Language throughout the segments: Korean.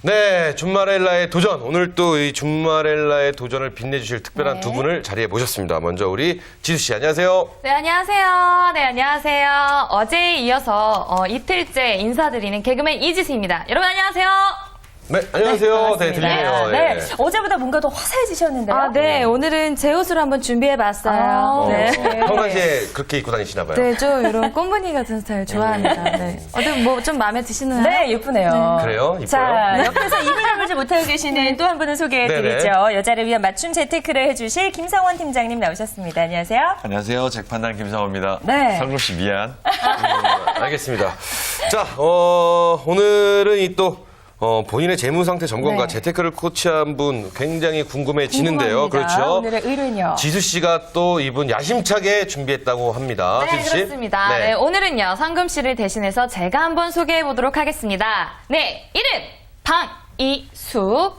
네, 준마렐라의 도전. 오늘 또 이 준마렐라의 도전을 빛내주실 특별한 두 분을 자리에 모셨습니다. 먼저 우리 지수 씨, 안녕하세요. 네, 안녕하세요. 네, 안녕하세요. 어제에 이어서 이틀째 인사드리는 개그맨 이지수입니다. 여러분 안녕하세요. 네, 안녕하세요. 네, 반갑습니다. 들리네요. 네. 네. 어제보다 뭔가 더 화사해지셨는데요. 아, 네. 오늘은 제 옷을 한번 준비해봤어요. 네. 평상시에 그렇게 입고 다니시나 봐요. 네, 좀 이런 꽃무늬 같은 스타일 좋아합니다. 네. 어떤 뭐 좀 마음에 드시나요? 네, 예쁘네요. 그래요? 이뻐요? 자, 옆에서 이를 잡지 못하고 계시는 또 한 분을 소개해드리죠. 여자를 위한 맞춤 재테크를 해주실 김성원 팀장님 나오셨습니다. 안녕하세요. 안녕하세요. 잭판단 김상호입니다. 네. 성금 씨 미안. 알겠습니다. 자, 오늘은 이 또 본인의 재무 상태 점검과 네. 재테크를 코치한 분 굉장히 궁금해지는데요. 궁금합니다. 그렇죠. 오늘의 의뢰는요. 지수 씨가 또 이분 야심차게 준비했다고 합니다. 네, 지수 씨? 그렇습니다. 네, 오늘은요, 상금 씨를 대신해서 제가 한번 소개해 보도록 하겠습니다. 네, 이름, 방이숙,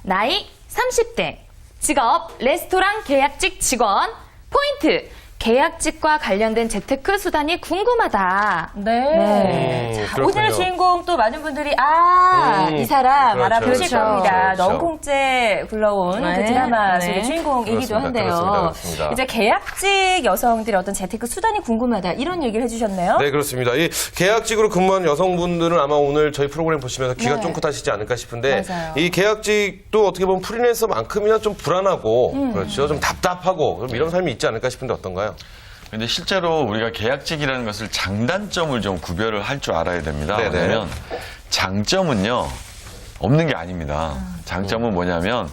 나이 30대, 직업, 레스토랑 계약직 직원, 포인트, 계약직과 관련된 재테크 수단이 궁금하다. 네. 자, 그렇군요. 오늘의 주인공 또 많은 분들이 이 사람 그렇죠. 알아보실 그렇죠. 겁니다. 그렇죠. 넌콩째 굴러온 네. 그 드라마 네. 속의 주인공이기도 그렇습니다. 한데요. 그렇습니다. 이제 계약직 여성들의 어떤 재테크 수단이 궁금하다 이런 얘기를 해주셨네요. 네, 그렇습니다. 이 계약직으로 근무하는 여성분들은 아마 오늘 저희 프로그램 보시면서 귀가 네. 쫑긋하시지 않을까 싶은데 맞아요. 이 계약직도 어떻게 보면 프리랜서만큼이나 좀 불안하고 그렇죠. 좀 답답하고 그럼 이런 삶이 있지 않을까 싶은데 어떤가요? 근데 실제로 우리가 계약직이라는 것을 장단점을 좀 구별을 할 줄 알아야 됩니다. 네네. 왜냐면 장점은요, 없는 게 아닙니다. 장점은 뭐냐면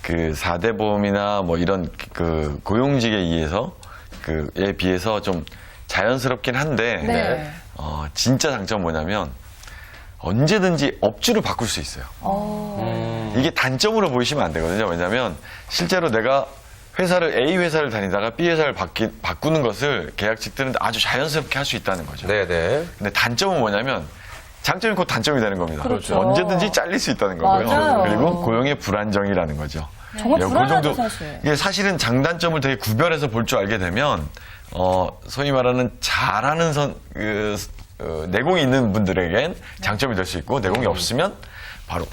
그 4대 보험이나 뭐 이런 그 고용직에 의해서 그에 비해서 좀 자연스럽긴 한데 네. 진짜 장점은 뭐냐면 언제든지 업주를 바꿀 수 있어요. 이게 단점으로 보이시면 안 되거든요. 왜냐하면 실제로 내가 A 회사를 다니다가 B 회사를 바꾸는 것을 계약직들은 아주 자연스럽게 할 수 있다는 거죠. 네네. 근데 단점은 뭐냐면 장점이 곧 단점이 되는 겁니다. 그렇죠. 언제든지 잘릴 수 있다는 거고요. 맞아요. 그리고 고용의 불안정이라는 거죠. 정말 그 불안하죠, 정도- 사실. 이게 사실은 장단점을 되게 구별해서 볼 줄 알게 되면 소위 말하는 잘하는 내공이 있는 분들에겐 장점이 될 수 있고 내공이 없으면 바로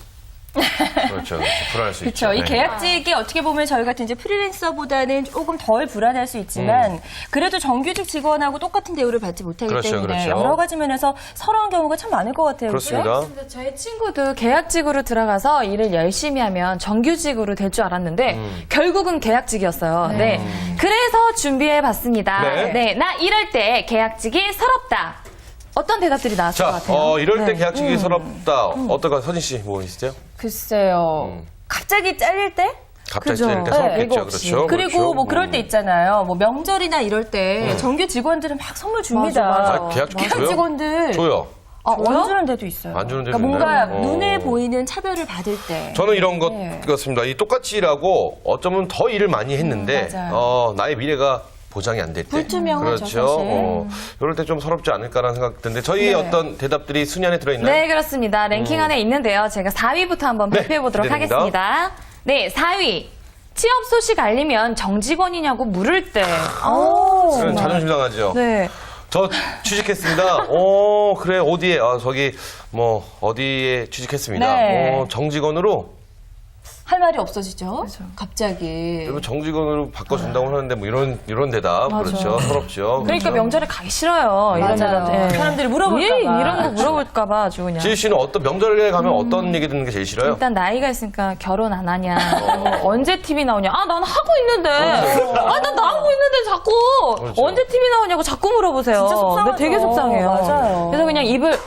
그렇죠. 불안할 수 있죠. 그렇죠. 이 네. 계약직이 어떻게 보면 저희 같은 이제 프리랜서보다는 조금 덜 불안할 수 있지만 그래도 정규직 직원하고 똑같은 대우를 받지 못하기 그렇죠, 때문에 그렇죠. 여러 가지 면에서 서러운 경우가 참 많을 것 같아요. 그렇죠? 그렇습니다. 근데 저희 친구도 계약직으로 들어가서 일을 열심히 하면 정규직으로 될 줄 알았는데 결국은 계약직이었어요. 네. 그래서 준비해 봤습니다. 네. 네. 나 이럴 때 계약직이 서럽다. 어떤 대답들이 나왔을 것 자, 같아요? 이럴 때 네. 계약직이 서럽다. 어떨까? 서진 씨, 뭐 있으세요? 글쎄요. 갑자기 잘릴 때? 갑자기 그죠. 때릴 때 네, 서럽겠죠. 이거 없이. 그렇죠. 그리고 그렇죠. 뭐 그럴 때 있잖아요. 뭐 명절이나 이럴 때 정규 직원들은 막 선물 줍니다. 맞아. 아, 계약직 계약 줘요? 직원들 줘요. 안 주는 데도 있어요. 안 주는 데도 그러니까 뭔가 있나요? 눈에 보이는 차별을 받을 때. 저는 이런 것 네. 같습니다. 이 똑같이 일하고 어쩌면 더 일을 많이 했는데 맞아요. 나의 미래가 보장이 안 될 때. 불투명하죠, 그렇죠. 사실. 이럴 때 좀 서럽지 않을까라는 생각 드는데 저희 네. 어떤 대답들이 순위 안에 들어있나요? 네, 그렇습니다. 랭킹 안에 있는데요. 제가 4위부터 한번 네, 발표해 보도록 기대됩니다. 하겠습니다. 네, 4위. 취업 소식 알리면 정직원이냐고 물을 때. 그건 자존심 상하죠. 네. 저 취직했습니다. 그래, 어디에? 저기, 어디에 취직했습니다. 네. 정직원으로? 할 말이 없어지죠. 갑자기. 여러분 정직원으로 바꿔준다고 하는데 이런 대답. 그렇죠. 서럽죠. 그러니까 그렇죠. 명절에 가기 싫어요. 이런 맞아요. 데다. 사람들이 물어볼까 봐. 이런 거 물어볼까봐 아주 그냥. 지희 씨는 명절에 가면 어떤 얘기 듣는 게 제일 싫어요? 일단 나이가 있으니까 결혼 안 하냐. 언제 TV 나오냐. 아, 난 하고 있는데. 아, 난 나오고 있는데 자꾸. 그렇죠. 언제 TV 나오냐고 자꾸 물어보세요. 진짜 속상하죠. 근데 되게 속상해요. 맞아요. 그래서 그냥 입을.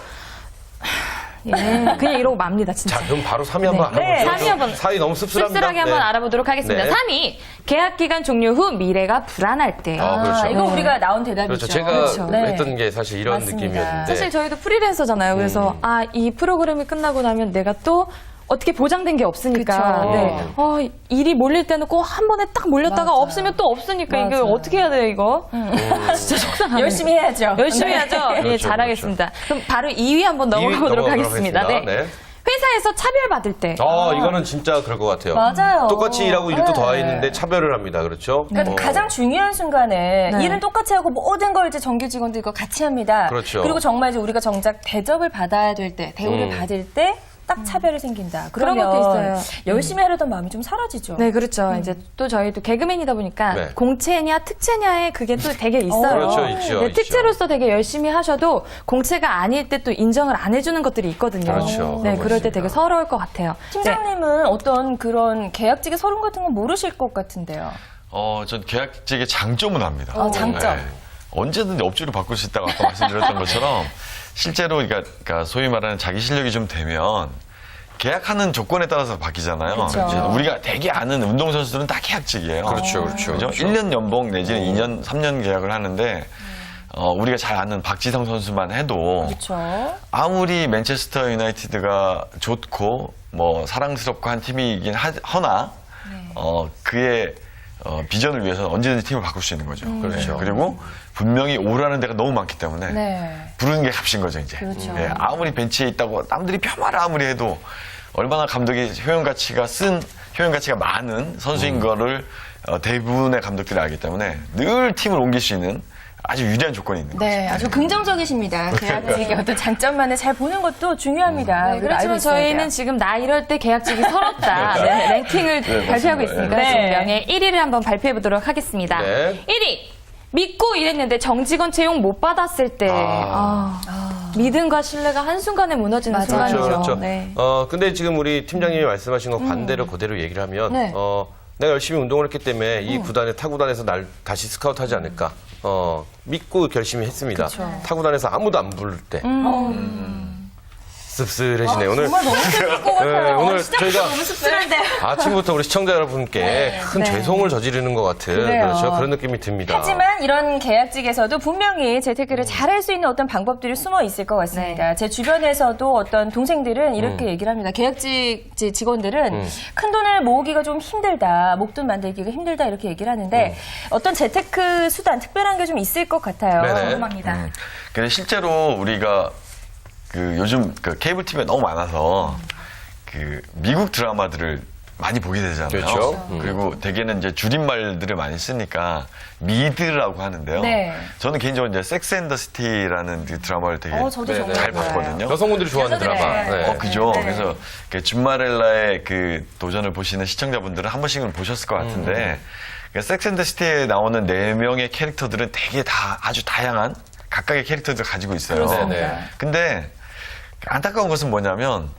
예, 그냥 이러고 맙니다, 진짜. 자, 그럼 바로 3위 한번 네. 알아보죠. 3위 한번. 사위 너무 씁쓸합니다. 씁쓸하게 한번 네. 알아보도록 하겠습니다. 네. 3위. 계약 기간 종료 후 미래가 불안할 때. 그렇죠. 이거 우리가 나온 대답이죠. 그렇죠. 제가 그렇죠. 네. 했던 게 사실 이런 맞습니다. 느낌이었는데. 사실 저희도 프리랜서잖아요. 그래서 이 프로그램이 끝나고 나면 내가 또 어떻게 보장된 게 없으니까. 그쵸. 네. 일이 몰릴 때는 꼭 한 번에 딱 몰렸다가 맞아요. 없으면 또 없으니까 이게 맞아요. 어떻게 해야 돼요, 이거? 진짜 속상하네요. 열심히 해야죠. 열심히 네. 해야죠. 예, 그렇죠, 잘하겠습니다. 그럼 바로 2위 한번 2위 넘어가 보도록 넘어가도록 하겠습니다. 네. 하겠습니다. 네. 회사에서 차별받을 때. 이거는 진짜 그럴 것 같아요. 맞아요. 똑같이 일하고 일도 네. 더 있는데 차별을 합니다. 그렇죠? 그러니까 가장 중요한 순간에 네. 일은 똑같이 하고 모든 걸 이제 정규 직원들과 같이 합니다. 그렇죠. 그리고 정말 이제 우리가 정작 대접을 받아야 될 때, 대우를 받을 때 딱 차별이 생긴다. 그런 그러면 것도 있어요. 열심히 하려던 마음이 좀 사라지죠. 네, 그렇죠. 이제 또 저희도 개그맨이다 보니까 네. 공채냐 특채냐에 그게 또 되게 있어요. 그렇죠, 있죠, 네, 있죠. 특채로서 되게 열심히 하셔도 공채가 아닐 때 또 인정을 안 해주는 것들이 있거든요. 그렇죠. 네, 그런 그럴 때 거 되게 있습니다. 서러울 것 같아요. 팀장님은 어떤 그런 계약직의 서름 같은 건 모르실 것 같은데요. 전 계약직의 장점은 압니다. 장점. 언제든지 업주를 바꿀 수 있다고 아까 말씀드렸던 것처럼 실제로 그러니까 소위 말하는 자기 실력이 좀 되면 계약하는 조건에 따라서 바뀌잖아요. 그렇죠. 이제 우리가 되게 아는 운동선수들은 다 계약직이에요. 그렇죠, 그렇죠. 그죠? 1년 연봉 내지는 2년, 3년 계약을 하는데 우리가 잘 아는 박지성 선수만 해도 그렇죠. 아무리 맨체스터 유나이티드가 좋고 뭐 사랑스럽고 한 팀이긴 하나 그의 비전을 위해서는 언제든지 팀을 바꿀 수 있는 거죠. 그렇죠. 그리고 분명히 오라는 데가 너무 많기 때문에 네. 부르는 게 값인 거죠, 이제. 그렇죠. 예, 아무리 벤치에 있다고 남들이 폄하를 아무리 해도 얼마나 감독이 효용 가치가 많은 선수인 거를 대부분의 감독들이 알기 때문에 늘 팀을 옮길 수 있는 아주 유리한 조건이 있는 거죠. 네, 아주 긍정적이십니다. 계약직의 어떤 장점만을 잘 보는 것도 중요합니다. 네, 우리가 그렇지만 알고 있어야 저희는 돼요. 지금 나 이럴 때 계약직이 서럽다. 네, 랭킹을 발표하고 맞습니다. 있으니까 네. 중명의 1위를 한번 발표해 보도록 하겠습니다. 네. 1위! 믿고 일했는데 정직원 채용 못 받았을 때. 믿음과 신뢰가 한순간에 무너지는 순간이죠. 그렇죠, 그렇죠. 네. 근데 지금 우리 팀장님이 말씀하신 거 반대로 그대로 얘기를 하면, 네. 내가 열심히 운동을 했기 때문에 이 구단에 타구단에서 날 다시 스카우트하지 않을까. 믿고 결심히 했습니다. 타구단에서 아무도 안 부를 때. 씁쓸해지네. 오늘. 정말 너무 슬플 것 네, 같아요. 오늘 시작부터 저희가 너무 씁쓸한데. 아침부터 우리 시청자 여러분께 큰 죄송을 저지르는 것 같은 그래요. 그렇죠. 그런 느낌이 듭니다. 하지만 이런 계약직에서도 분명히 재테크를 잘할 수 있는 어떤 방법들이 숨어 있을 것 같습니다. 제 주변에서도 어떤 동생들은 이렇게 얘기를 합니다. 계약직 직원들은 큰 돈을 모으기가 좀 힘들다, 목돈 만들기가 힘들다 이렇게 얘기를 하는데 어떤 재테크 수단 특별한 게 좀 있을 것 같아요. 네네. 궁금합니다. 근데 실제로 우리가 요즘 케이블 TV가 너무 많아서 미국 드라마들을 많이 보게 되잖아요. 그렇죠. 그리고 대개는 이제 줄임말들을 많이 쓰니까 미드라고 하는데요. 네. 저는 개인적으로 이제 섹스 앤 더 시티라는 그 드라마를 되게 저도 정말 잘 좋아해요. 봤거든요. 여성분들이 좋아하는 여성들이 드라마. 좋아해요. 네. 그죠. 그래서 준마렐라의 그 도전을 보시는 시청자분들은 한 번씩은 보셨을 것 같은데 섹스 앤 더 시티에 나오는 4명의 캐릭터들은 되게 다 아주 다양한 각각의 캐릭터들을 가지고 있어요. 네네. 근데 안타까운 것은 뭐냐면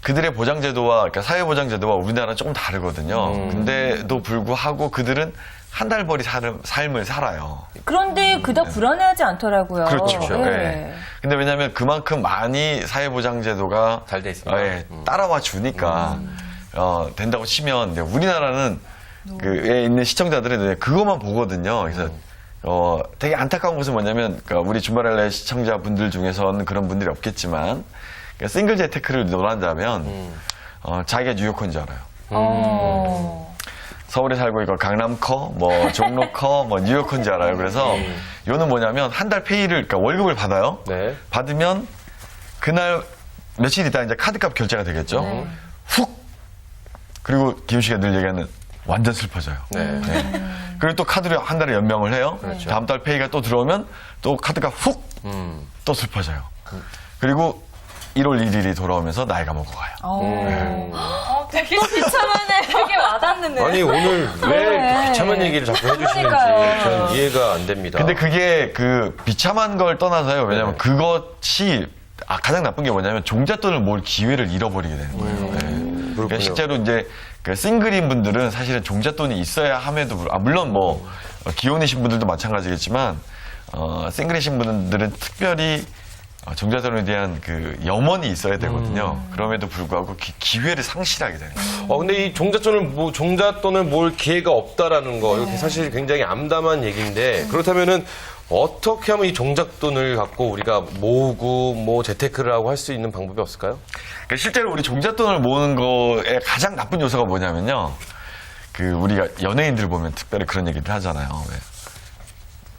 그들의 보장제도와 그러니까 사회보장제도와 우리나라는 조금 다르거든요. 근데도 불구하고 그들은 한 달 벌이 삶을 살아요. 그런데 그닥 불안해하지 않더라고요. 그렇죠. 예. 네. 근데 왜냐하면 그만큼 많이 사회보장제도가 잘돼 있습니다. 따라와 주니까 된다고 치면 근데 우리나라는 그에 있는 시청자들은 그것만 보거든요. 그래서 되게 안타까운 것은 뭐냐면 그러니까 우리 주말엘라의 시청자분들 중에서는 그런 분들이 없겠지만 그러니까 싱글 재테크를 논한다면 자기가 뉴요커인 줄 알아요. 서울에 살고 있고 강남 커, 뭐 종로 커, 뭐 뉴요커인 줄 알아요. 그래서 요는 뭐냐면 한 달 페이를 그러니까 월급을 받아요. 네. 받으면 그날 며칠 있다 이제 카드값 결제가 되겠죠. 훅 그리고 김 씨가 늘 얘기하는 완전 슬퍼져요. 네. 그리고 또 카드를 한 달에 연명을 해요. 그렇죠. 다음 달 페이가 또 들어오면 또 카드가 훅 또 슬퍼져요. 그리고 1월 1일이 돌아오면서 나이가 먹어가요. 되게 비참하네. 되게 와닿는데요. 아니 오늘 왜 네. 비참한 얘기를 자꾸 해주시는지 그러니까요. 저는 이해가 안 됩니다. 근데 그게 비참한 걸 떠나서요. 왜냐면 네. 그것이 가장 나쁜 게 뭐냐면 종잣돈을 모을 기회를 잃어버리게 되는 거예요. 네. 그러니까 그렇군요. 실제로 이제 싱글인 분들은 사실은 종잣돈이 있어야 함에도 물론 뭐 기혼이신 분들도 마찬가지겠지만 싱글이신 분들은 특별히 종잣돈에 대한 그 염원이 있어야 되거든요. 그럼에도 불구하고 기회를 상실하게 되는 거예요. 근데 이 종잣돈을 모을 기회가 없다라는 거, 이렇게 사실 굉장히 암담한 얘기인데, 그렇다면은 어떻게 하면 이 종잣돈을 갖고 우리가 모으고 뭐 재테크를 하고 할 수 있는 방법이 없을까요? 그러니까 실제로 우리 종잣돈을 모으는 거에 가장 나쁜 요소가 뭐냐면요. 우리가 연예인들 보면 특별히 그런 얘기를 하잖아요. 왜?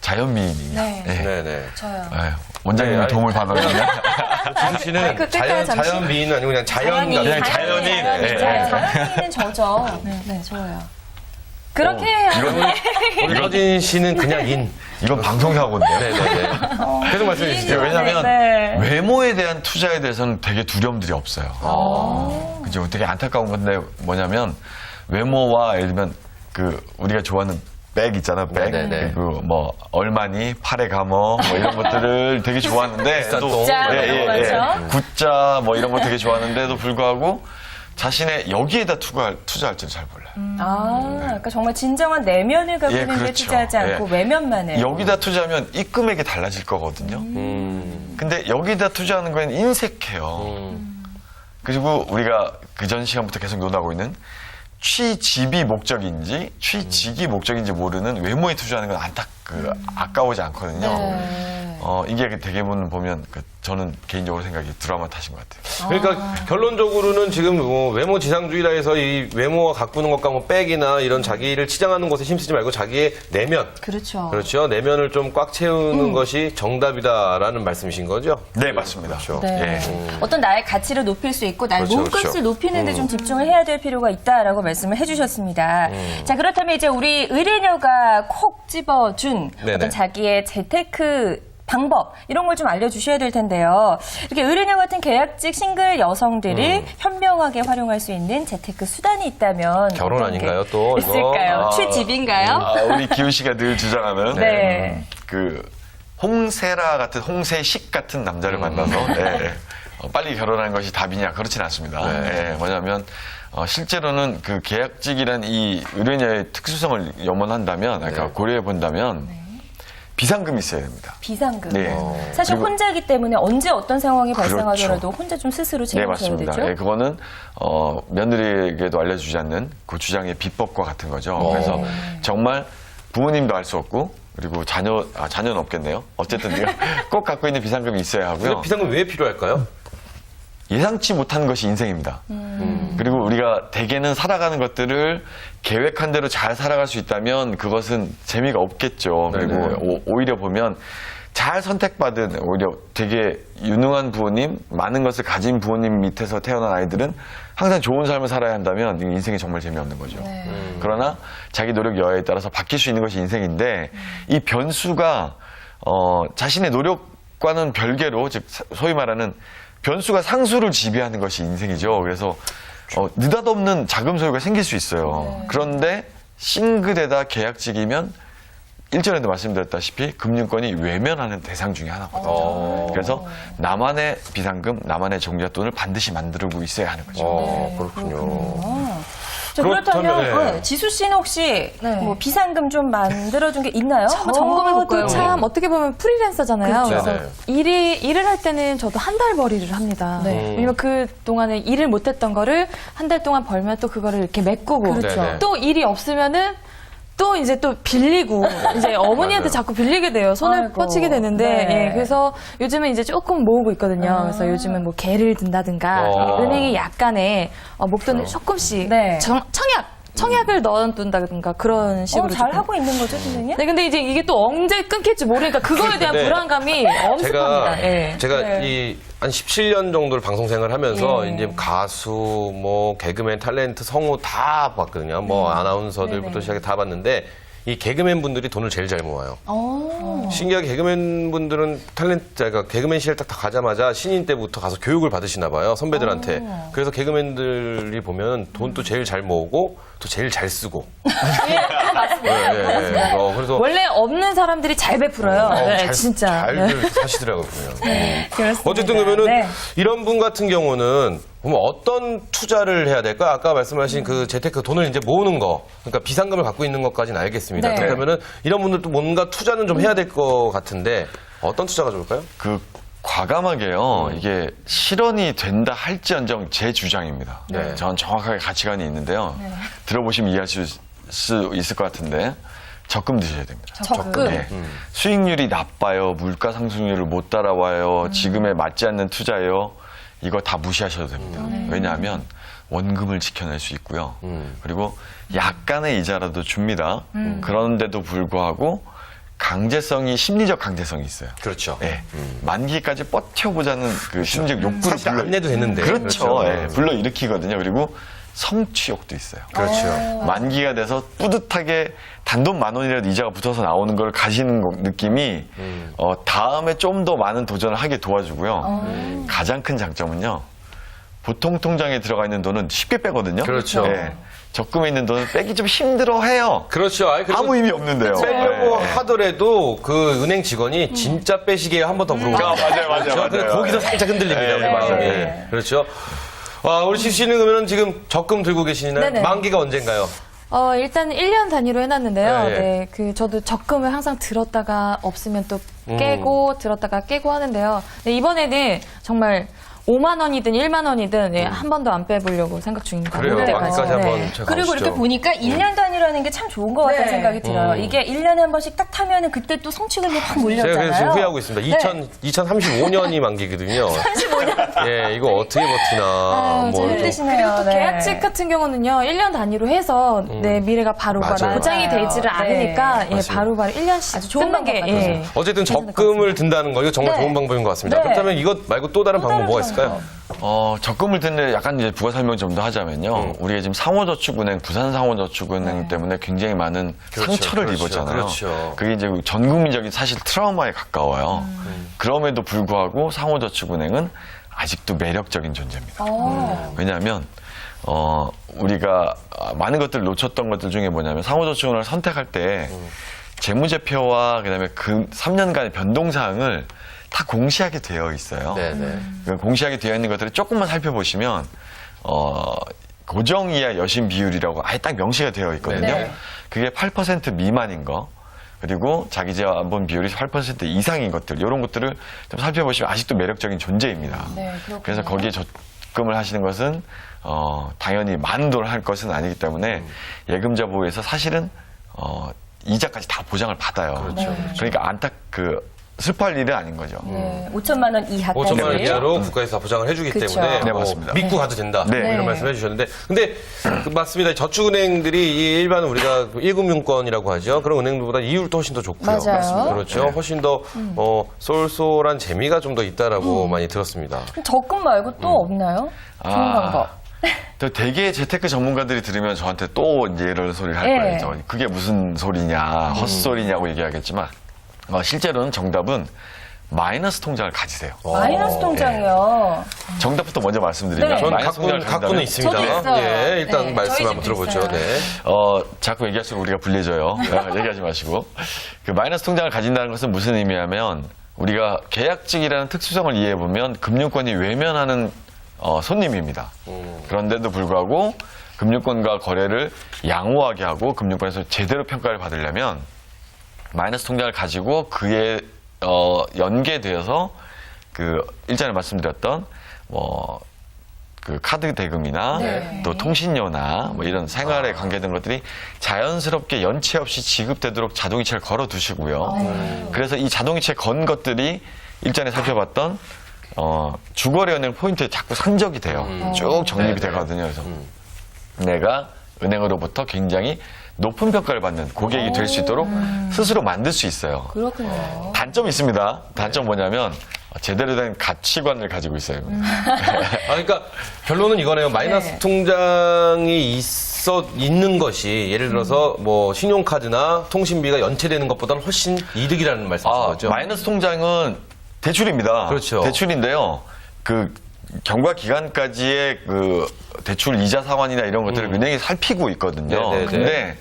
자연미인이. 네. 네네. 저요. 원장님의 네, 도움을 받았는데. 지수 씨는 끌까요, 잠시? 자연 미인은 아니고 그냥 자연 자연인. 같은. 그냥 자연인. 네. 자연인은 저죠. 네, 좋아요. 그렇게 해야 우리 서진 씨는 그냥 인. 이건 방송사고인데요. 네네네. 계속 말씀해 주시죠. 왜냐하면 네. 외모에 대한 투자에 대해서는 되게 두려움들이 없어요. 그죠? 되게 안타까운 건데 뭐냐면 외모와 예를 들면 그 우리가 좋아하는 백 있잖아, 백. 네네네. 그리고 뭐 얼마니, 팔에 감어, 뭐 이런 것들을 되게 좋아하는데 비싼 똥. 굿자, 그렇죠? 굿자 뭐 이런 거 되게 좋아하는데도 불구하고 자신의 여기에다 투자할 줄 잘 몰라요. 그러니까 정말 진정한 내면을 갖고 예, 있는데 그렇죠. 투자하지 않고 예. 외면만을. 여기다 투자하면 입금액이 달라질 거거든요. 근데 여기다 투자하는 건 인색해요. 그리고 우리가 그전 시간부터 계속 논하고 있는 취집이 목적인지 취직이 목적인지 모르는 외모에 투자하는 건 아까우지 않거든요. 이게 대개분 보면 저는 개인적으로 생각이 드라마 탓인 것 같아요. 그러니까 결론적으로는 지금 뭐 외모 지상주의라 해서 이 외모가 가꾸는 것과 뭐 백이나 이런 자기를 치장하는 것에 힘쓰지 말고 자기의 내면. 그렇죠. 그렇죠. 내면을 좀 꽉 채우는 것이 정답이다라는 말씀이신 거죠? 네, 맞습니다. 그렇죠. 네. 예. 어떤 나의 가치를 높일 수 있고 나의 그렇죠, 몸값을 그렇죠. 높이는 데 좀 집중을 해야 될 필요가 있다라고 말씀을 해주셨습니다. 자, 그렇다면 이제 우리 의뢰녀가 콕 집어준 네네. 어떤 자기의 재테크 방법 이런 걸 좀 알려주셔야 될 텐데요. 이렇게 의뢰녀 같은 계약직 싱글 여성들이 현명하게 활용할 수 있는 재테크 수단이 있다면 결혼 어떤 게 아닌가요, 또 이거? 있을까요? 취집인가요? 우리 기훈 씨가 늘 주장하는 네. 그 홍세라 같은 홍세식 같은 남자를 만나서 빨리 결혼하는 것이 답이냐 그렇진 않습니다. 뭐냐면 실제로는 그 계약직이란 이 의뢰녀의 특수성을 염원한다면, 그러니까 고려해 본다면 비상금이 있어야 됩니다. 비상금. 네. 사실 그리고- 혼자이기 때문에 언제 어떤 상황이 그렇죠. 발생하더라도 혼자 좀 스스로 네, 책임져야 맞습니다. 되죠. 그거는 며느리에게도 알려주지 않는 그 주장의 비법과 같은 거죠. 그래서 정말 부모님도 알 수 없고 그리고 자녀는 없겠네요. 어쨌든 네가 꼭 갖고 있는 비상금이 있어야 하고요. 근데 비상금 왜 필요할까요? 예상치 못한 것이 인생입니다. 그리고 우리가 대개는 살아가는 것들을 계획한 대로 잘 살아갈 수 있다면 그것은 재미가 없겠죠. 그리고 오히려 보면 잘 선택받은 오히려 되게 유능한 부모님, 많은 것을 가진 부모님 밑에서 태어난 아이들은 항상 좋은 삶을 살아야 한다면 인생이 정말 재미없는 거죠. 그러나 자기 노력 여하에 따라서 바뀔 수 있는 것이 인생인데 이 변수가 자신의 노력과는 별개로 즉 소위 말하는 변수가 상수를 지배하는 것이 인생이죠. 그래서 느닷없는 자금 소요가 생길 수 있어요. 그런데 싱글에다 계약직이면 일전에도 말씀드렸다시피 금융권이 외면하는 대상 중에 하나거든요. 그래서 나만의 비상금, 나만의 종잣돈을 반드시 만들고 있어야 하는 거죠. 그렇군요. 자, 그렇다면 그렇다면, 네. 지수 씨는 혹시 네. 뭐 비상금 좀 만들어준 게 있나요? 한번 점검해 볼까요? 저도 참 어떻게 보면 프리랜서잖아요. 그렇죠. 그래서 네네. 일을 할 때는 저도 한 달 벌이를 합니다. 네. 왜냐면 그 동안에 일을 못했던 거를 한 달 동안 벌면 또 그거를 이렇게 메꾸고 그렇죠. 네네. 또 일이 없으면은 또 이제 또 빌리고 이제 어머니한테 맞아요. 자꾸 빌리게 돼요. 손을 아이고. 뻗치게 되는데 네. 예, 그래서 요즘은 이제 조금 모으고 있거든요. 그래서 요즘은 뭐 개를 든다든가 은행에 약간의 목돈을 조금씩 네. 청약을 넣어둔다든가 그런 식으로 잘 조금. 하고 있는 거죠, 선생님? 네, 근데 이제 이게 또 언제 끊길지 모르니까 그거에 대한 네. 불안감이 엄습합니다. 예. 제가 네. 한 17년 정도를 방송 생활을 하면서 예. 이제 가수, 뭐 개그맨, 탤런트, 성우 다 봤거든요. 뭐 아나운서들부터 네네. 시작해 다 봤는데 이 개그맨 분들이 돈을 제일 잘 모아요. 오. 신기하게 개그맨 분들은 그러니까 개그맨 시절 딱 가자마자 신인 때부터 가서 교육을 받으시나 봐요. 선배들한테. 그래서 개그맨들이 보면 돈도 제일 잘 모으고 또 제일 잘 쓰고. 맞습니다. 그래서 원래 없는 사람들이 잘 베풀어요. 네, 진짜. 네. 잘들 사시더라고요. 그렇습니다. 어쨌든 그러면은 네. 이런 분 같은 경우는 그러면 어떤 투자를 해야 될까? 아까 말씀하신 그 재테크 돈을 이제 모으는 거, 그러니까 비상금을 갖고 있는 것까지는 알겠습니다. 네. 그렇다면은 이런 분들도 뭔가 투자는 좀 해야 될 것 같은데 어떤 투자가 좋을까요? 과감하게요. 이게 실현이 된다 할지언정 제 주장입니다. 네. 저는 정확하게 가치관이 있는데요. 들어보시면 이해하실 수 있을 것 같은데 적금 드셔야 됩니다. 적금. 네. 수익률이 나빠요. 물가 상승률을 못 따라와요. 지금에 맞지 않는 투자예요. 이거 다 무시하셔도 됩니다. 왜냐하면 원금을 지켜낼 수 있고요. 그리고 약간의 이자라도 줍니다. 그런데도 불구하고 심리적 강제성이 있어요. 그렇죠. 예. 만기까지 버텨보자는 그 심리적 욕구를 사실 안 내도 되는데. 그렇죠. 그렇죠. 예. 불러일으키거든요. 그리고 성취욕도 있어요. 그렇죠. 만기가 돼서 뿌듯하게 단돈 10,000원이라도 이자가 붙어서 나오는 걸 가시는 느낌이 다음에 좀 더 많은 도전을 하게 도와주고요. 가장 큰 장점은요. 보통 통장에 들어가 있는 돈은 쉽게 빼거든요. 그렇죠. 네. 적금에 있는 돈은 빼기 좀 힘들어해요. 그렇죠. 아니, 그리고 아무 의미 없는데요. 빼려고 네. 하더라도 그 은행 직원이 진짜 빼시게 한 번 더 물어보죠. 맞아요. 그래서 거기서 살짝 흔들립니다. 네. 우리 마음이. 네. 그렇죠. 우리 시 씨는 그러면 지금 적금 들고 계시나요? 네네. 만기가 언젠가요? 일단 1년 단위로 해놨는데요. 네, 예. 네, 저도 적금을 항상 들었다가 없으면 또 깨고 들었다가 깨고 하는데요. 네, 이번에는 정말 5만 원이든 1만 원이든 한 번도 안 빼보려고 생각 중입니다. 그래요. 올 때까지. 만기까지 한번 네. 제가 그리고 가보시죠. 이렇게 보니까 1년 단위라는 게 참 좋은 것 같다는 네. 생각이 들어요. 이게 1년에 한 번씩 딱 타면은 그때 또 성취금이 확 몰렸잖아요. 제가 그래서 지금 후회하고 있습니다. 네. 2035년이 만기거든요. 35년. 예, 이거 어떻게 버티나. 좀 힘드시네요. 또 네. 계약직 같은 경우는요, 1년 단위로 해서 내 미래가 바로바로 맞아요. 보장이 되지를 맞아요. 않으니까 네. 예, 맞습니다. 바로바로 1년씩 아주 좋은 끊는 게 방법 같아요. 어쨌든 적금을 든다는 거 이거 정말 네. 좋은 방법인 것 같습니다. 네. 그렇다면 이것 말고 또 다른 방법 뭐가 있을까요? 적금을 드는데 약간 이제 부가 설명 좀 더 하자면요. 우리가 지금 상호저축은행, 부산상호저축은행 때문에 굉장히 많은 그렇죠, 상처를 그렇죠, 입었잖아요. 그렇죠. 그게 이제 전 국민적인 사실 트라우마에 가까워요. 그럼에도 불구하고 상호저축은행은 아직도 매력적인 존재입니다. 왜냐하면 우리가 많은 것들을 놓쳤던 것들 중에 뭐냐면 상호저축은행을 선택할 때 재무제표와 그다음에 그 3년간의 변동사항을 다 공시하게 되어 있어요. 네네. 그 공시하게 되어 있는 것들을 조금만 살펴보시면 고정이하 여신 비율이라고 아예 딱 명시가 되어 있거든요. 네. 그게 8% 미만인 거 그리고 자기자본 비율이 8% 이상인 것들 이런 것들을 좀 살펴보시면 아직도 매력적인 존재입니다. 네, 그렇군요. 그래서 거기에 적금을 하시는 것은 당연히 많은 돈을 할 것은 아니기 때문에 예금자 보호에서 사실은 이자까지 다 보장을 받아요. 그렇죠. 그러니까 슬퍼할 일은 아닌 거죠. 네, 5천만 원 이하까지. 5천만 원 이하로 국가에서 보장을 해주기 그쵸. 때문에 네, 뭐 맞습니다. 믿고 가도 된다. 네. 이런 말씀 해주셨는데, 근데 맞습니다. 저축은행들이 이 일반 우리가 1금융권이라고 하죠. 그런 은행들보다 이율도 훨씬 더 좋고요. 맞아요. 맞습니다. 그렇죠. 네. 훨씬 더 쏠쏠한 재미가 좀 더 있다라고 많이 들었습니다. 적금 말고 또 없나요? 좋은 방법. 또 되게 재테크 전문가들이 들으면 저한테 또 이제 이런 소리를 할 네. 거예요. 그게 무슨 소리냐, 헛소리냐고 얘기하겠지만 실제로는 정답은 마이너스 통장을 가지세요. 마이너스 통장이요. 정답부터 먼저 말씀드리면 네. 저는 마이너스 통장을 갖고는 가진다면 있습니다. 저도 있어요. 예, 일단 네, 말씀 저희 한번 집도 들어보죠. 있어요. 네. 자꾸 얘기할수록 우리가 불리해져요. 얘기하지 마시고. 그 마이너스 통장을 가진다는 것은 무슨 의미냐면 우리가 계약직이라는 특수성을 이해해보면 금융권이 외면하는 손님입니다. 그런데도 불구하고 금융권과 거래를 양호하게 하고 금융권에서 제대로 평가를 받으려면 마이너스 통장을 가지고 그에 연계되어서 그 일전에 말씀드렸던 그 카드 대금이나 네. 또 통신료나 뭐 이런 생활에 관계된 것들이 자연스럽게 연체 없이 지급되도록 자동이체를 걸어 두시고요. 그래서 이 자동이체 건 것들이 일전에 살펴봤던 주거래은행 포인트에 자꾸 상적이 돼요. 쭉 정립이 되거든요. 그래서 내가 은행으로부터 굉장히 높은 평가를 받는 고객이 될 수 있도록 스스로 만들 수 있어요. 그렇군요. 단점이 있습니다. 단점 뭐냐면 제대로 된 가치관을 가지고 있어요. 그러니까 결론은 이거네요. 마이너스 네. 통장이 있는 것이 예를 들어서 뭐 신용카드나 통신비가 연체되는 것보다는 훨씬 이득이라는 말씀이신 거죠. 마이너스 통장은 대출입니다. 그렇죠. 대출인데요. 그 경과 기간까지의 그 대출 이자 상환이나 이런 것들을 은행이 살피고 있거든요. 네네네. 근데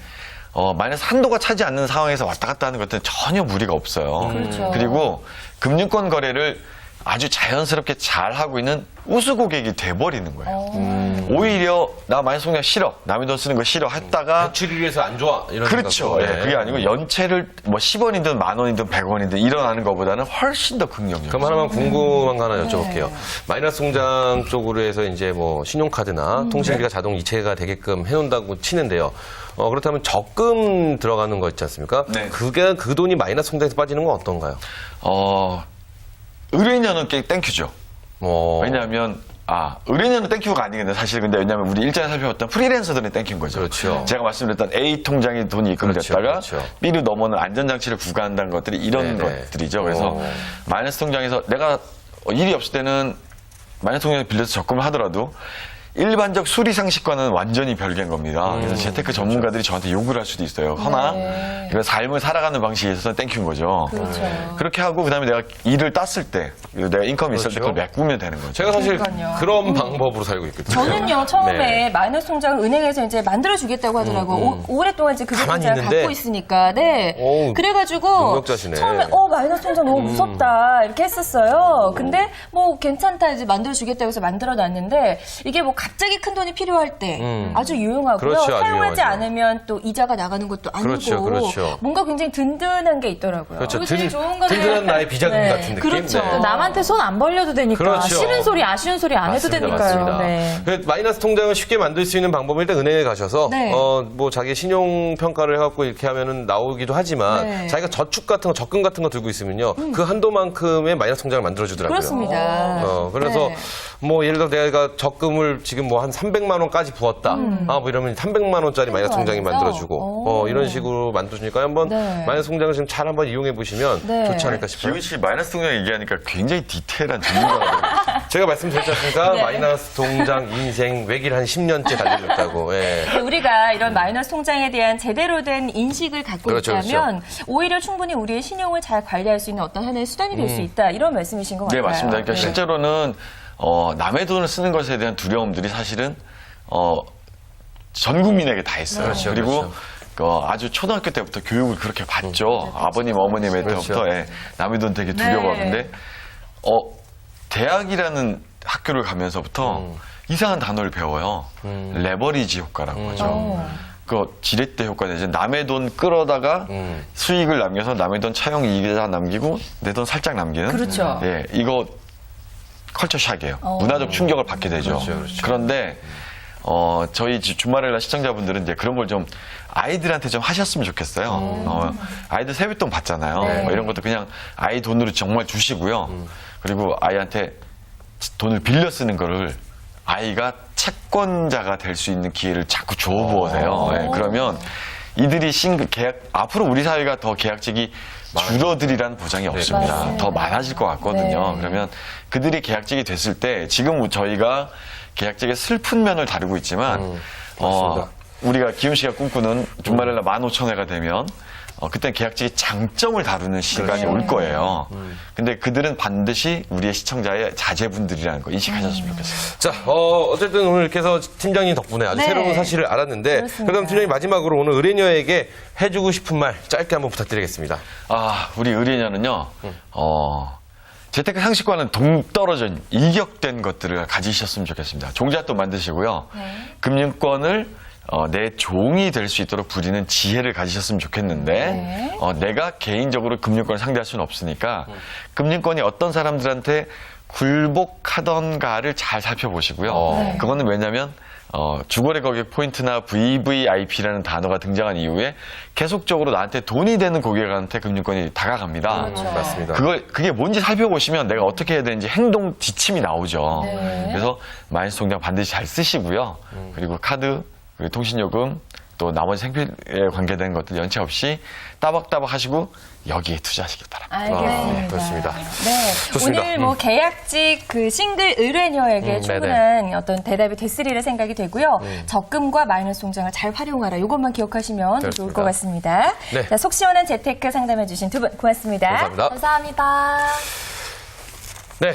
마이너스 한도가 차지 않는 상황에서 왔다 갔다 하는 것들은 전혀 무리가 없어요. 그렇죠. 그리고 금융권 거래를 아주 자연스럽게 잘 하고 있는 우수 고객이 돼버리는 거예요. 오히려 나 마이너스 통장 싫어, 남의 돈 쓰는 거 싫어 했다가 대출이 위해서 안 좋아 이런 그렇죠. 생각으로. 예, 네. 그게 아니고 연체를 뭐 10원이든 10,000원이든 100원이든 일어나는 것보다는 훨씬 더 긍정적이에요. 그럼 하나만 궁금한 거 하나 여쭤볼게요. 마이너스 통장 쪽으로 해서 이제 뭐 신용카드나 통신비가 자동 이체가 되게끔 해놓는다고 치는데요. 그렇다면 적금 들어가는 거 있지 않습니까? 네. 그게 그 돈이 마이너스 통장에서 빠지는 건 어떤가요? 의뢰인은 꽤 땡큐죠. 어, 왜냐하면 의뢰인은 땡큐가 아니겠네 사실. 근데 왜냐하면 우리 일전에 살펴봤던 프리랜서들은 땡큐인 거죠. 그렇죠. 제가 말씀드렸던 A 통장에 돈이 입금됐다가 그렇죠. B로 넘어오는 안전장치를 구가한다는 것들이 이런 네네. 것들이죠. 그래서 마이너스 통장에서 내가 일이 없을 때는 마이너스 통장에 빌려서 적금을 하더라도 일반적 수리 상식과는 완전히 별개인 겁니다. 그래서 재테크 전문가들이 저한테 욕을 할 수도 있어요. 허나 이건 삶을 살아가는 방식에 있어서 땡큐인 거죠. 그렇죠. 그렇게 하고 그다음에 내가 일을 땄을 때 내가 인컴이 있을 때 그렇죠. 그걸 메꾸면 되는 거죠. 제가 사실 그러니까요. 그런 방법으로 살고 있거든요. 저는요 처음에 네. 마이너스 통장을 은행에서 이제 만들어주겠다고 하더라고요. 오랫동안 이제 금융 가만히 통장을 있는데? 갖고 있으니까, 네. 어우, 그래가지고 능력자시네. 처음에 마이너스 통장 너무 무섭다 이렇게 했었어요. 근데 뭐 괜찮다 이제 만들어주겠다고 해서 만들어놨는데 이게 뭐 갑자기 큰 돈이 필요할 때 아주 유용하고요. 그렇죠, 아주 사용하지 유용하죠. 않으면 또 이자가 나가는 것도 아니고 그렇죠, 그렇죠. 뭔가 굉장히 든든한 게 있더라고요. 그렇죠. 제일 좋은 건데. 든든한 나의 비자금 네. 같은 느낌. 그렇죠. 네. 남한테 손 안 벌려도 되니까 그렇죠. 싫은 소리 아쉬운 소리 안 해도 맞습니다, 되니까요. 맞습니다. 네. 그 마이너스 통장을 쉽게 만들 수 있는 방법은 일단 은행에 가셔서 네. 뭐 자기 신용 평가를 해갖고 이렇게 하면은 나오기도 하지만 네. 자기가 저축 같은 거 적금 같은 거 들고 있으면요 그 한도만큼의 마이너스 통장을 만들어주더라고요. 그렇습니다. 그래서 네. 뭐 예를 들어 내가 적금을 지금 뭐 한 300만 원까지 부었다. 뭐 이러면 300만 원짜리 마이너스 통장이 안에서? 만들어주고 이런 식으로 만들어주니까 한번 네. 마이너스 통장을 지금 잘 한번 이용해 보시면 네. 좋지 않을까 싶어요. 기훈 씨 마이너스 통장 얘기하니까 굉장히 디테일한 전문가가 제가 말씀드렸지 않습니까? 네. 마이너스 통장 인생 외길 한 10년째 달려졌다고. 예. 우리가 이런 마이너스 통장에 대한 제대로 된 인식을 갖고 그렇죠, 있다면 오히려 충분히 우리의 신용을 잘 관리할 수 있는 어떤 하나의 수단이 될 수 있다. 이런 말씀이신 것 네, 같아요. 맞습니다. 그러니까 실제로는 남의 돈을 쓰는 것에 대한 두려움들이 사실은 전 국민에게 다 있어요. 그렇죠, 그리고 그렇죠. 아주 초등학교 때부터 교육을 그렇게 받죠. 아버님, 어머님의 그렇죠. 때부터 예, 남의 돈 되게 두려워하는데 대학이라는 학교를 가면서부터 이상한 단어를 배워요. 레버리지 효과라고 하죠. 그 지렛대 효과 내지 남의 돈 끌어다가 수익을 남겨서 남의 돈 차용 이익을 남기고 내 돈 살짝 남기는 그렇죠. 예, 이거 컬처 샥이에요. 문화적 충격을 받게 되죠. 그렇죠. 그런데 저희 주말에라 시청자분들은 이제 그런 걸 좀 아이들한테 좀 하셨으면 좋겠어요. 아이들 세뱃돈 받잖아요. 네. 뭐 이런 것도 그냥 아이 돈으로 정말 주시고요. 그리고 아이한테 돈을 빌려 쓰는 거를 아이가 채권자가 될 수 있는 기회를 자꾸 줘보세요. 예, 그러면 이들이 앞으로 우리 사회가 더 계약직이 줄어들이란 보장이 없습니다. 맞습니다. 더 많아질 것 같거든요. 네. 그러면 그들이 계약직이 됐을 때 지금 저희가 계약직의 슬픈 면을 다루고 있지만 맞습니다. 우리가 기훈 씨가 꿈꾸는 주말에라 15,000회가 되면 그때 계약직의 장점을 다루는 시간이 올 거예요. 근데 그들은 반드시 우리의 시청자의 자제분들이라는 거 인식하셨으면 좋겠어요. 자, 어쨌든 오늘 이렇게 해서 팀장님 덕분에 아주 네. 새로운 사실을 알았는데, 그렇습니다. 그럼 팀장님 마지막으로 오늘 의뢰녀에게 해주고 싶은 말 짧게 한번 부탁드리겠습니다. 우리 의뢰녀는요, 재테크 상식과는 동떨어진 일격된 것들을 가지셨으면 좋겠습니다. 종잣돈 만드시고요. 금융권을 내 종이 될 수 있도록 부리는 지혜를 가지셨으면 좋겠는데 내가 개인적으로 금융권을 상대할 수는 없으니까 금융권이 어떤 사람들한테 굴복하던가를 잘 살펴보시고요. 그거는 왜냐하면 주거래 고객 포인트나 VVIP라는 단어가 등장한 이후에 계속적으로 나한테 돈이 되는 고객한테 금융권이 다가갑니다. 맞습니다. 그게 뭔지 살펴보시면 내가 어떻게 해야 되는지 행동 지침이 나오죠. 그래서 마이너스 통장 반드시 잘 쓰시고요. 그리고 카드, 그리고 통신요금, 또 나머지 생필에 관계된 것들 연체 없이 따박따박 하시고 여기에 투자하시기 바랍니다. 알겠습니다. 그렇습니다. 네. 좋습니다. 오늘 뭐 계약직 그 싱글 의뢰녀에게 충분한 어떤 대답이 됐으리라 생각이 되고요. 적금과 마이너스 통장을 잘 활용하라. 이것만 기억하시면 더 좋을 그렇습니다. 것 같습니다. 네. 자, 속 시원한 재테크 상담해주신 두 분 고맙습니다. 감사합니다. 감사합니다. 네,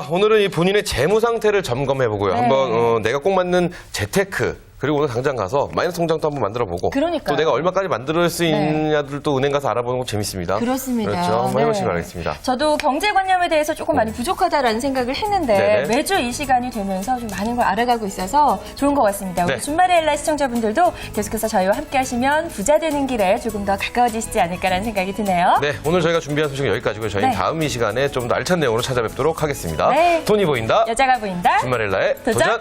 오늘은 이 본인의 재무 상태를 점검해보고요. 네. 한번 내가 꼭 맞는 재테크, 그리고 오늘 당장 가서 마이너스 통장도 한번 만들어보고 그러니까요. 또 내가 얼마까지 만들 수 있느냐들 또 은행 가서 알아보는 거 재밌습니다. 그렇습니다. 그렇죠. 한번 네. 해보시기 바라겠습니다. 저도 경제관념에 대해서 조금 많이 부족하다라는 생각을 했는데 네네. 매주 이 시간이 되면서 좀 많은 걸 알아가고 있어서 좋은 것 같습니다. 우리 네. 주말의 엘라 시청자분들도 계속해서 저희와 함께 하시면 부자 되는 길에 조금 더 가까워지시지 않을까라는 생각이 드네요. 네, 오늘 저희가 준비한 소식은 여기까지고요. 저희는 네. 다음 이 시간에 좀 더 알찬 내용으로 찾아뵙도록 하겠습니다. 네. 돈이 보인다. 여자가 보인다. 주말엘라의 도전! 도전.